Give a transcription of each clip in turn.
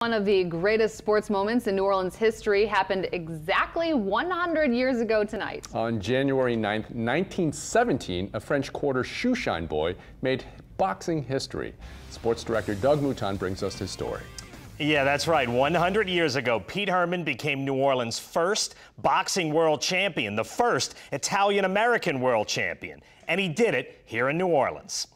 One of the greatest sports moments in New Orleans history happened exactly 100 years ago tonight. On January 9th, 1917, a French quarter shoeshine boy made boxing history. Sports director Doug Mouton brings us his story. Yeah, that's right. 100 years ago, Pete Herman became New Orleans' first boxing world champion, the first Italian-American world champion. And he did it here in New Orleans.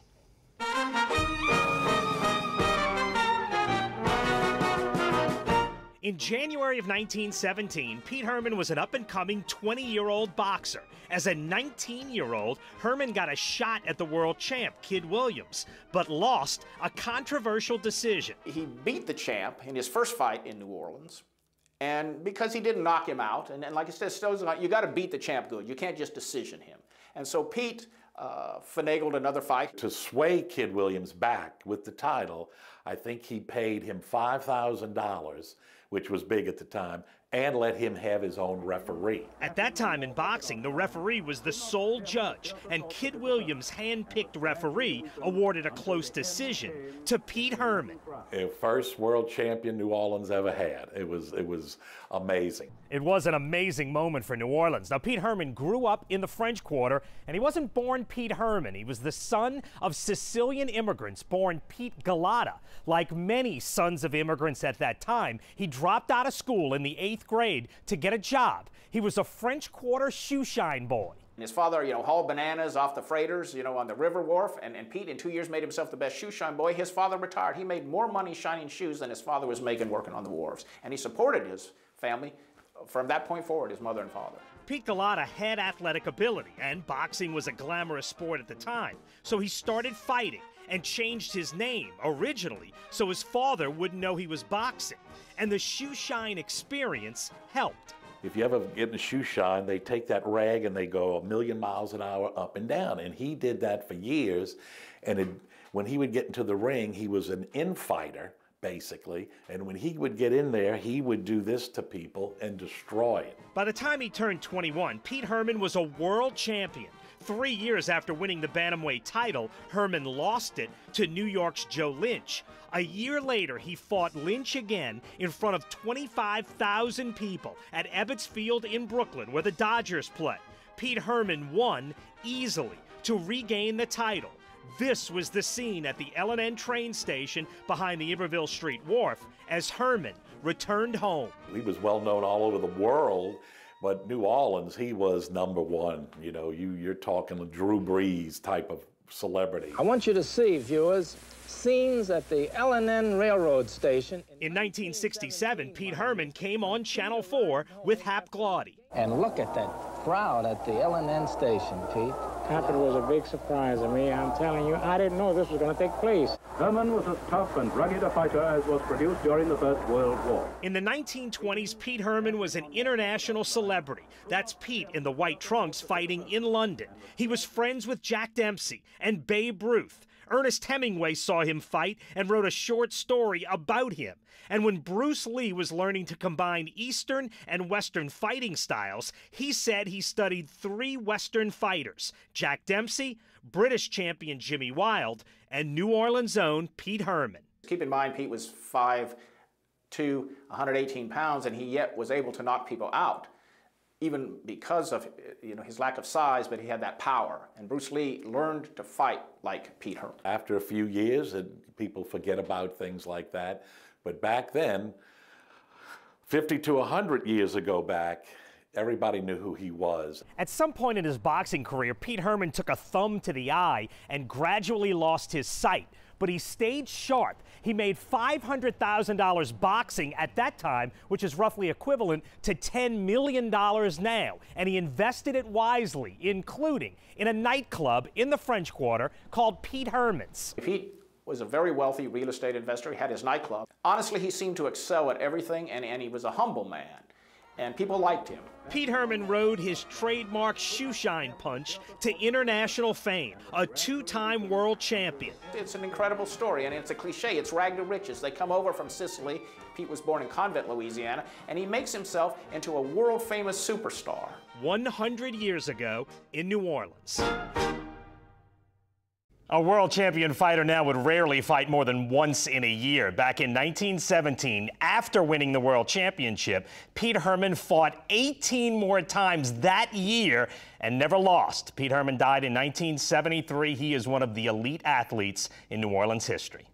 In January of 1917, Pete Herman was an up-and-coming 20-year-old boxer. As a 19-year-old, Herman got a shot at the world champ, Kid Williams, but lost a controversial decision. He beat the champ in his first fight in New Orleans, and because he didn't knock him out, and like I said, you got to beat the champ good. You can't just decision him. And so Pete finagled another fight. To sway Kid Williams back with the title, I think he paid him $5,000, which was big at the time, and let him have his own referee. At that time in boxing, the referee was the sole judge, and Kid Williams' hand-picked referee awarded a close decision to Pete Herman. The first world champion New Orleans ever had. It was amazing. It was an amazing moment for New Orleans. Now, Pete Herman grew up in the French Quarter, and he wasn't born Pete Herman. He was the son of Sicilian immigrants born Pete Galata. Like many sons of immigrants at that time, he dropped out of school in the 8th grade to get a job. He was a French Quarter shoeshine boy. His father, hauled bananas off the freighters, on the river wharf, and Pete in 2 years made himself the best shoeshine boy. His father retired. He made more money shining shoes than his father was making working on the wharves. And he supported his family from that point forward, his mother and father. Pete Galata had athletic ability, and boxing was a glamorous sport at the time. So he started fighting and changed his name originally so his father wouldn't know he was boxing. And the shoeshine experience helped. If you ever get in a shoeshine, they take that rag and they go 1,000,000 miles an hour up and down. And he did that for years. And when he would get into the ring, he was an infighter, basically. And when he would get in there, he would do this to people and destroy it. By the time he turned 21, Pete Herman was a world champion. 3 years after winning the Bantamweight title, Herman lost it to New York's Joe Lynch. A year later, he fought Lynch again in front of 25,000 people at Ebbets Field in Brooklyn, where the Dodgers play. Pete Herman won easily to regain the title. This was the scene at the L&N train station behind the Iberville Street Wharf as Herman returned home. He was well known all over the world. But New Orleans, he was #1. You're talking a Drew Brees type of celebrity. I want you to see, viewers, scenes at the L&N Railroad Station. In 1967, Pete Herman came on Channel 4 with Hap Glaudy. And look at that crowd at the L&N station, Pete. It was a big surprise to me. I'm telling you, I didn't know this was going to take place. Herman was as tough and rugged a fighter as was produced during the First World War. In the 1920s, Pete Herman was an international celebrity. That's Pete in the white trunks fighting in London. He was friends with Jack Dempsey and Babe Ruth. Ernest Hemingway saw him fight and wrote a short story about him. And when Bruce Lee was learning to combine Eastern and Western fighting styles, he said he studied 3 Western fighters: Jack Dempsey, British champion Jimmy Wilde, and New Orleans' own Pete Herman. Keep in mind, Pete was 5'2", 118 pounds, and he yet was able to knock people out, even because of his lack of size, but he had that power. And Bruce Lee learned to fight like Pete Herman. After a few years, people forget about things like that. But back then, 50 to 100 years ago back, everybody knew who he was. At some point in his boxing career, Pete Herman took a thumb to the eye and gradually lost his sight. But he stayed sharp. He made $500,000 boxing at that time, which is roughly equivalent to $10 million now. And he invested it wisely, including in a nightclub in the French Quarter called Pete Herman's. Pete was a very wealthy real estate investor. He had his nightclub. Honestly, he seemed to excel at everything, and he was a humble man. And people liked him. Pete Herman rode his trademark shoeshine punch to international fame, a 2-time world champion. It's an incredible story, and it's a cliche. It's rag to riches. They come over from Sicily. Pete was born in Convent, Louisiana, and he makes himself into a world-famous superstar. 100 years ago in New Orleans. A world champion fighter now would rarely fight more than once in a year. Back in 1917, after winning the world championship, Pete Herman fought 18 more times that year and never lost. Pete Herman died in 1973. He is one of the elite athletes in New Orleans history.